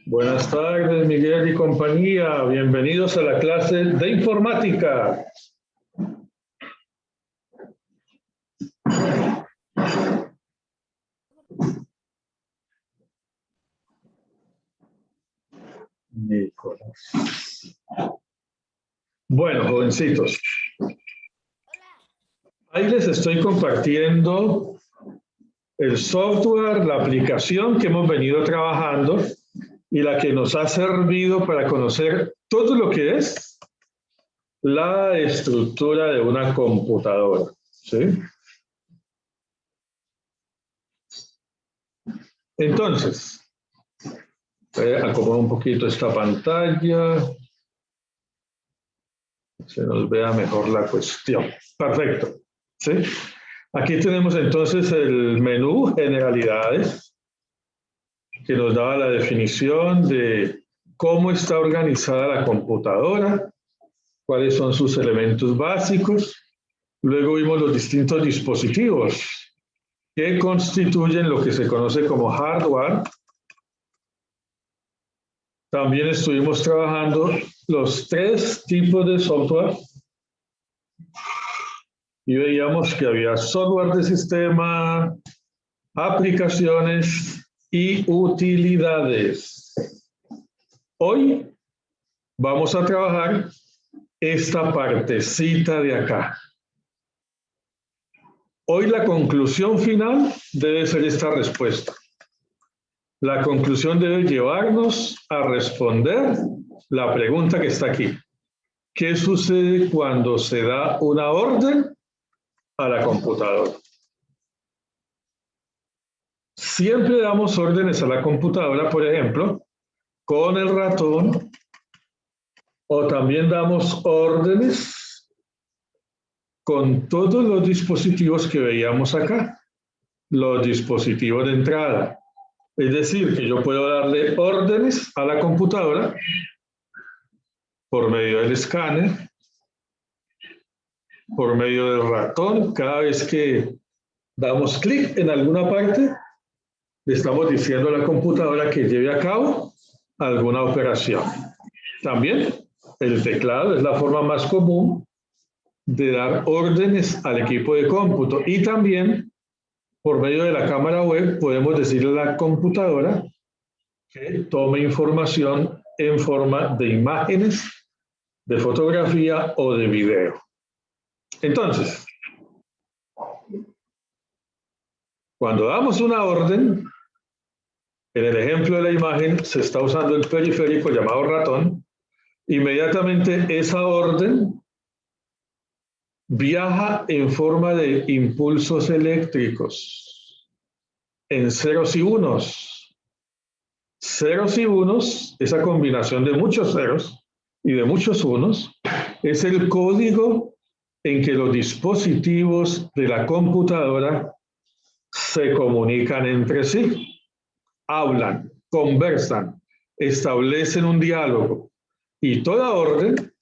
Buenas tardes, Miguel y compañía. Bienvenidos a la clase de informática. Nicolás. Bueno, jovencitos. Ahí les estoy compartiendo el software, la aplicación que hemos venido trabajando y la que nos ha servido para conocer todo lo que es la estructura de una computadora. ¿Sí? Entonces, acomodo un poquito esta pantalla. Se nos vea mejor la cuestión. Perfecto. ¿Sí? Aquí tenemos entonces el menú Generalidades, que nos daba la definición de cómo está organizada la computadora, cuáles son sus elementos básicos. Luego vimos los distintos dispositivos que constituyen lo que se conoce como hardware. También estuvimos trabajando los tres tipos de software y veíamos que había software de sistema, aplicaciones y utilidades. Hoy vamos a trabajar esta partecita de acá. Hoy la conclusión final debe ser esta respuesta. La conclusión debe llevarnos a responder la pregunta que está aquí. ¿Qué sucede cuando se da una orden a la computadora? Siempre damos órdenes a la computadora, por ejemplo, con el ratón, o también damos órdenes con todos los dispositivos que veíamos acá, los dispositivos de entrada. Es decir, que yo puedo darle órdenes a la computadora por medio del escáner, por medio del ratón. Cada vez que damos clic en alguna parte, le estamos diciendo a la computadora que lleve a cabo alguna operación. También el teclado es la forma más común de dar órdenes al equipo de cómputo, y también por medio de la cámara web podemos decirle a la computadora que tome información en forma de imágenes, de fotografía o de video. Entonces, cuando damos una orden, en el ejemplo de la imagen se está usando el periférico llamado ratón. Inmediatamente esa orden viaja en forma de impulsos eléctricos, en ceros y unos. Ceros y unos, esa combinación de muchos ceros y de muchos unos, es el código en que los dispositivos de la computadora se comunican entre sí, hablan, conversan, establecen un diálogo, y toda orden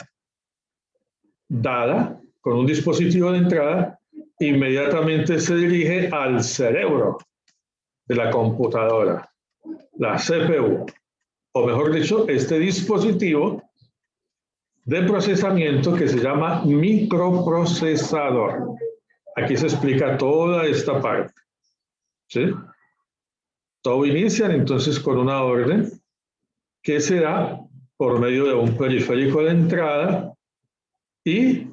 dada con un dispositivo de entrada inmediatamente se dirige al cerebro de la computadora, la CPU, o mejor dicho, este dispositivo de procesamiento que se llama microprocesador. Aquí se explica toda esta parte. ¿Sí? Todo inicia entonces con una orden que se da por medio de un periférico de entrada, y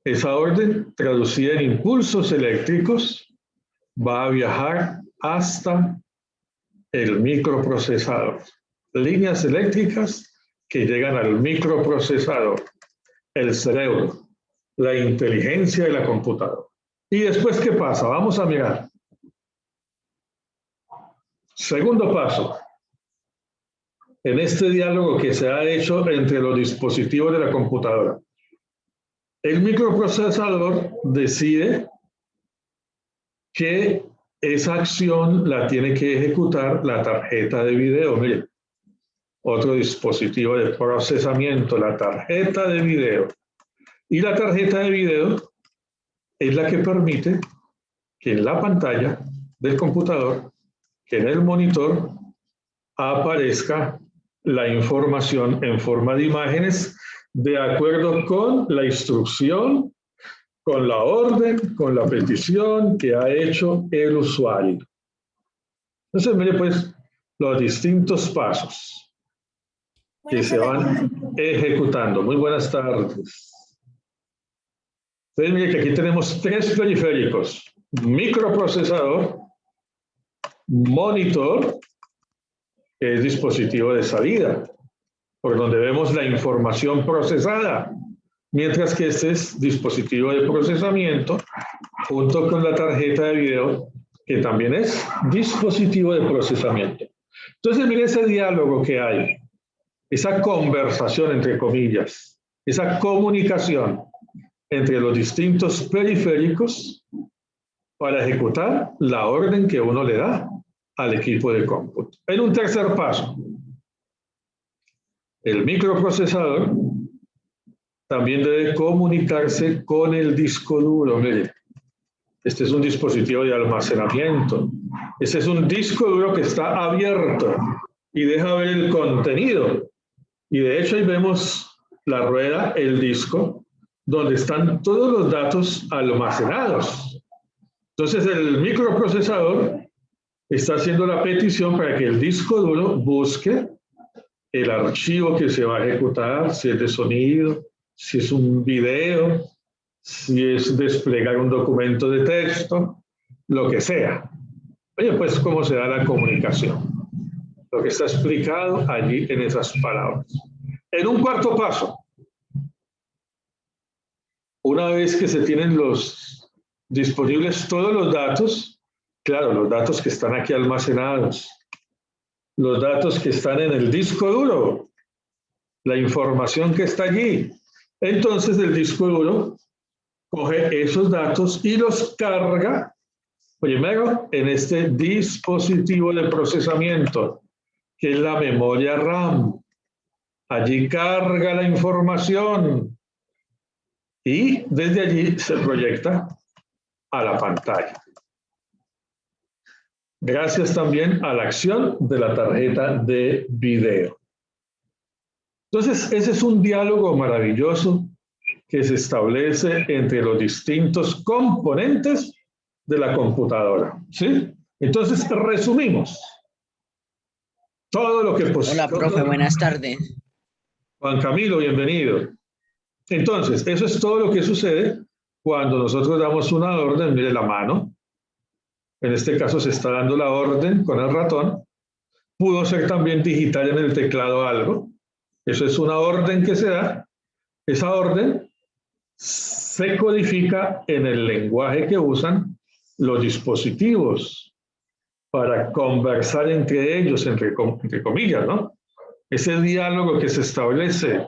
esa orden, traducida en impulsos eléctricos, va a viajar hasta el microprocesador. Líneas eléctricas que llegan al microprocesador, el cerebro, la inteligencia de la computadora. ¿Y después qué pasa? Vamos a mirar. Segundo paso. En este diálogo que se ha hecho entre los dispositivos de la computadora, el microprocesador decide que esa acción la tiene que ejecutar la tarjeta de video. Miren, otro dispositivo de procesamiento, la tarjeta de video. Y la tarjeta de video es la que permite que en la pantalla del computador, que en el monitor, aparezca la información en forma de imágenes de acuerdo con la instrucción, con la orden, con la petición que ha hecho el usuario. Entonces, mire pues los distintos pasos que se van ejecutando. Muy buenas tardes. Entonces, mire que aquí tenemos 3 periféricos: microprocesador, monitor, que es dispositivo de salida, por donde vemos la información procesada, mientras que este es dispositivo de procesamiento, junto con la tarjeta de video, que también es dispositivo de procesamiento. Entonces, mire ese diálogo que hay, esa conversación, entre comillas, esa comunicación entre los distintos periféricos para ejecutar la orden que uno le da al equipo de cómputo. En un tercer paso, el microprocesador también debe comunicarse con el disco duro. Mire, este es un dispositivo de almacenamiento. Este es un disco duro que está abierto y deja ver el contenido. Y de hecho ahí vemos la rueda, el disco, donde están todos los datos almacenados. Entonces el microprocesador está haciendo la petición para que el disco duro busque el archivo que se va a ejecutar, si es de sonido, si es un video, si es desplegar un documento de texto, lo que sea. Oye, pues cómo se da la comunicación. Lo que está explicado allí en esas palabras. En un cuarto paso, una vez que se tienen disponibles todos los datos, claro, los datos que están aquí almacenados, los datos que están en el disco duro, la información que está allí, entonces el disco duro coge esos datos y los carga primero en este dispositivo de procesamiento, que es la memoria RAM. Allí carga la información y desde allí se proyecta a la pantalla. Gracias también a la acción de la tarjeta de video. Entonces, ese es un diálogo maravilloso que se establece entre los distintos componentes de la computadora, ¿sí? Entonces, resumimos todo lo que... Hola, profe, buenas tardes. Juan Camilo, bienvenido. Entonces, eso es todo lo que sucede cuando nosotros damos una orden. Mire la mano. En este caso se está dando la orden con el ratón. Pudo ser también digital en el teclado algo. Eso es una orden que se da. Esa orden se codifica en el lenguaje que usan los dispositivos para conversar entre ellos, entre comillas, ¿no? Ese diálogo que se establece.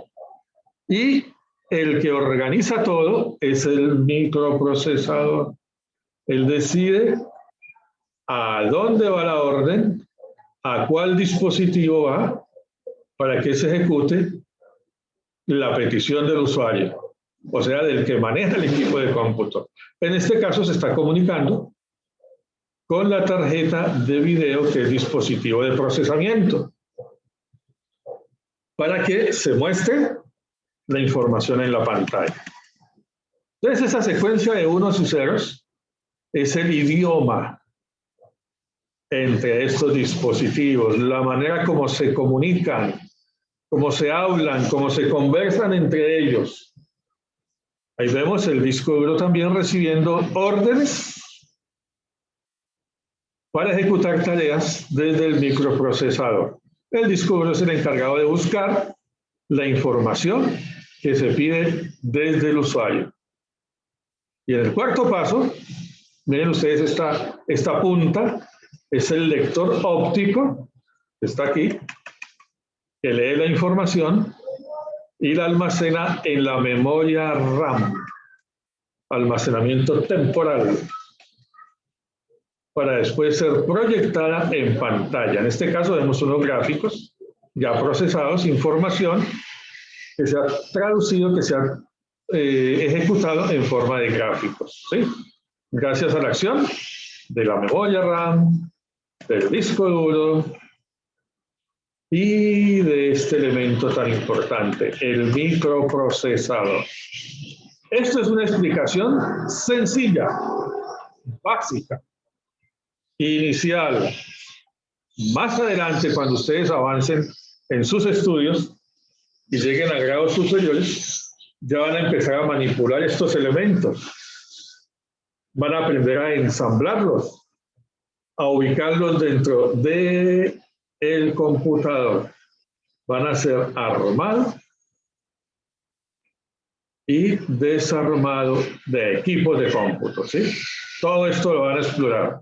Y el que organiza todo es el microprocesador. Él decide a dónde va la orden, a cuál dispositivo va, para que se ejecute la petición del usuario, o sea, del que maneja el equipo de cómputo. En este caso se está comunicando con la tarjeta de video, que es dispositivo de procesamiento, para que se muestre la información en la pantalla. Entonces, esa secuencia de unos y ceros es el idioma entre estos dispositivos, la manera como se comunican, cómo se hablan, cómo se conversan entre ellos. Ahí vemos el disco duro también recibiendo órdenes para ejecutar tareas desde el microprocesador. El disco duro es el encargado de buscar la información que se pide desde el usuario. Y en el cuarto paso, miren ustedes esta punta, es el lector óptico, que está aquí, que lee la información y la almacena en la memoria RAM, almacenamiento temporal, para después ser proyectada en pantalla. En este caso vemos unos gráficos ya procesados, información que se ha traducido, que se ha ejecutado en forma de gráficos, ¿sí? Gracias a la acción de la memoria RAM, del disco duro y de este elemento tan importante, el microprocesador. Esto es una explicación sencilla, básica, inicial. Más adelante, cuando ustedes avancen en sus estudios y lleguen a grados superiores, ya van a empezar a manipular estos elementos. Van a aprender a ensamblarlos, a ubicarlos dentro del computador. Van a ser armado y desarmado de equipos de cómputo, ¿sí? Todo esto lo van a explorar.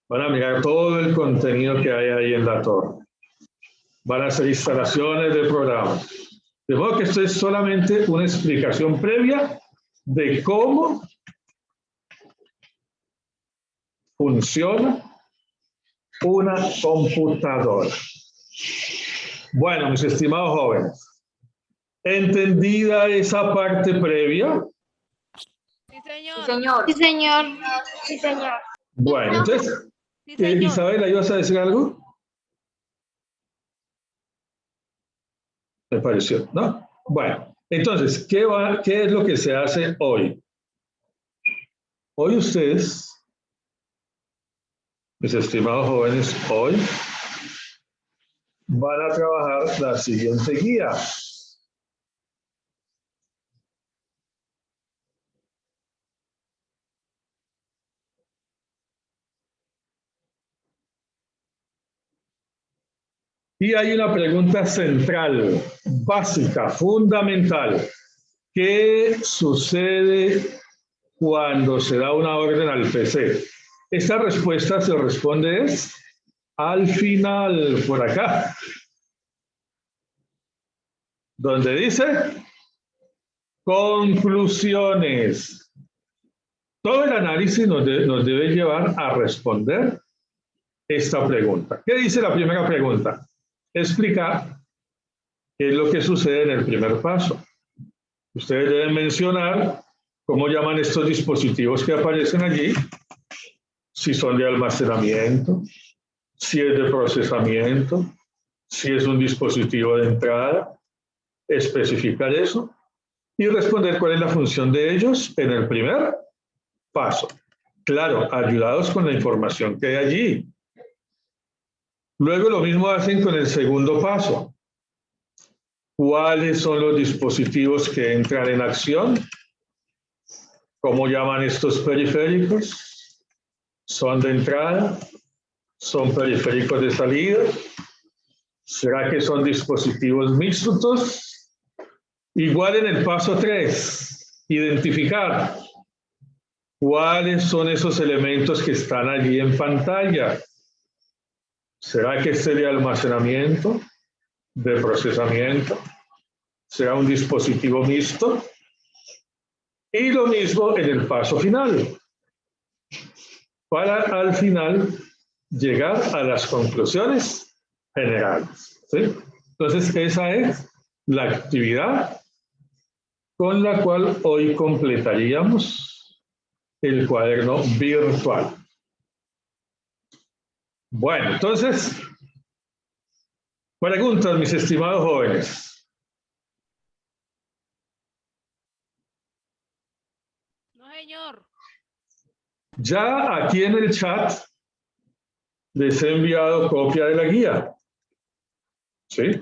Van a mirar todo el contenido que hay ahí en la torre. Van a hacer instalaciones de programas. De modo que esto es solamente una explicación previa de cómo funciona una computadora. Bueno, mis estimados jóvenes, ¿entendida esa parte previa? Sí, señor. Sí, señor. Sí, señor. Sí, señor. Bueno, entonces, Sí, señor. Isabela, ¿ibas a decir algo? Me pareció, ¿no? Bueno, entonces, ¿qué es lo que se hace hoy? Hoy ustedes, mis estimados jóvenes, hoy van a trabajar la siguiente guía. Y hay una pregunta central, básica, fundamental. ¿Qué sucede cuando se da una orden al PC? Esta respuesta se responde al final, por acá, donde dice conclusiones. Todo el análisis nos debe llevar a responder esta pregunta. ¿Qué dice la primera pregunta? Explicar qué es lo que sucede en el primer paso. Ustedes deben mencionar cómo llaman estos dispositivos que aparecen allí, si son de almacenamiento, si es de procesamiento, si es un dispositivo de entrada, especificar eso y responder cuál es la función de ellos en el primer paso. Claro, ayudados con la información que hay allí. Luego lo mismo hacen con el segundo paso. ¿Cuáles son los dispositivos que entran en acción? ¿Cómo llaman estos periféricos? ¿Son de entrada? ¿Son periféricos de salida? ¿Será que son dispositivos mixtos? Igual en el paso 3, identificar cuáles son esos elementos que están allí en pantalla. ¿Será que este de almacenamiento, de procesamiento? ¿Será un dispositivo mixto? Y lo mismo en el paso final, para al final llegar a las conclusiones generales, ¿sí? Entonces, esa es la actividad con la cual hoy completaríamos el cuaderno virtual. Bueno, entonces, preguntas, mis estimados jóvenes. No, señor. Ya aquí en el chat les he enviado copia de la guía, ¿sí?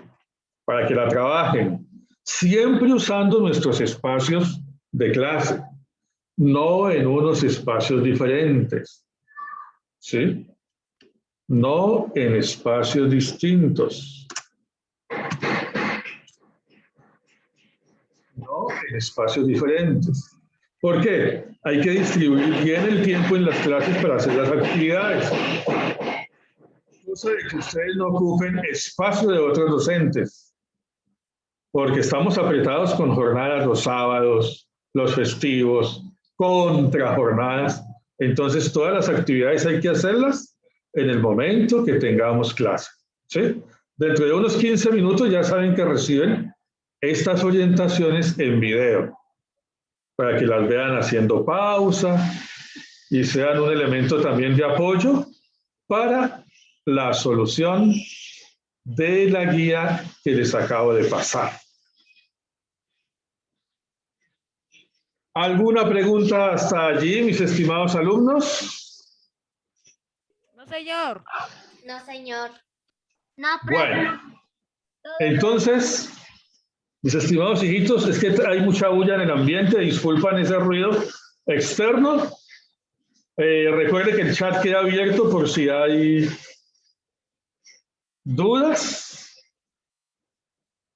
Para que la trabajen, siempre usando nuestros espacios de clase, no en unos espacios diferentes, ¿sí? No en espacios distintos. No en espacios diferentes. ¿Por qué? Hay que distribuir bien el tiempo en las clases para hacer las actividades. Cosa de que ustedes no ocupen espacio de otros docentes. Porque estamos apretados con jornadas los sábados, los festivos, contrajornadas. Entonces, todas las actividades hay que hacerlas en el momento que tengamos clase, ¿sí? Dentro de unos 15 minutos ya saben que reciben estas orientaciones en video, para que las vean haciendo pausa y sean un elemento también de apoyo para la solución de la guía que les acabo de pasar. ¿Alguna pregunta hasta allí, mis estimados alumnos? No, señor. No, señor. No, profe. Bueno, entonces, mis estimados hijitos, es que hay mucha bulla en el ambiente, disculpan ese ruido externo. Recuerde que el chat queda abierto por si hay dudas.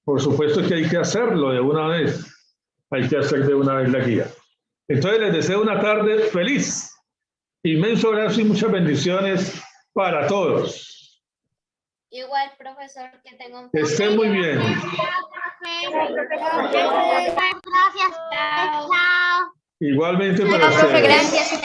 Por supuesto que hay que hacerlo de una vez. Hay que hacer de una vez la guía. Entonces les deseo una tarde feliz. Inmenso abrazo y muchas bendiciones para todos. Igual, profesor, que tenga un... Que estén muy bien. Gracias. Chao. Igualmente para ustedes. Gracias.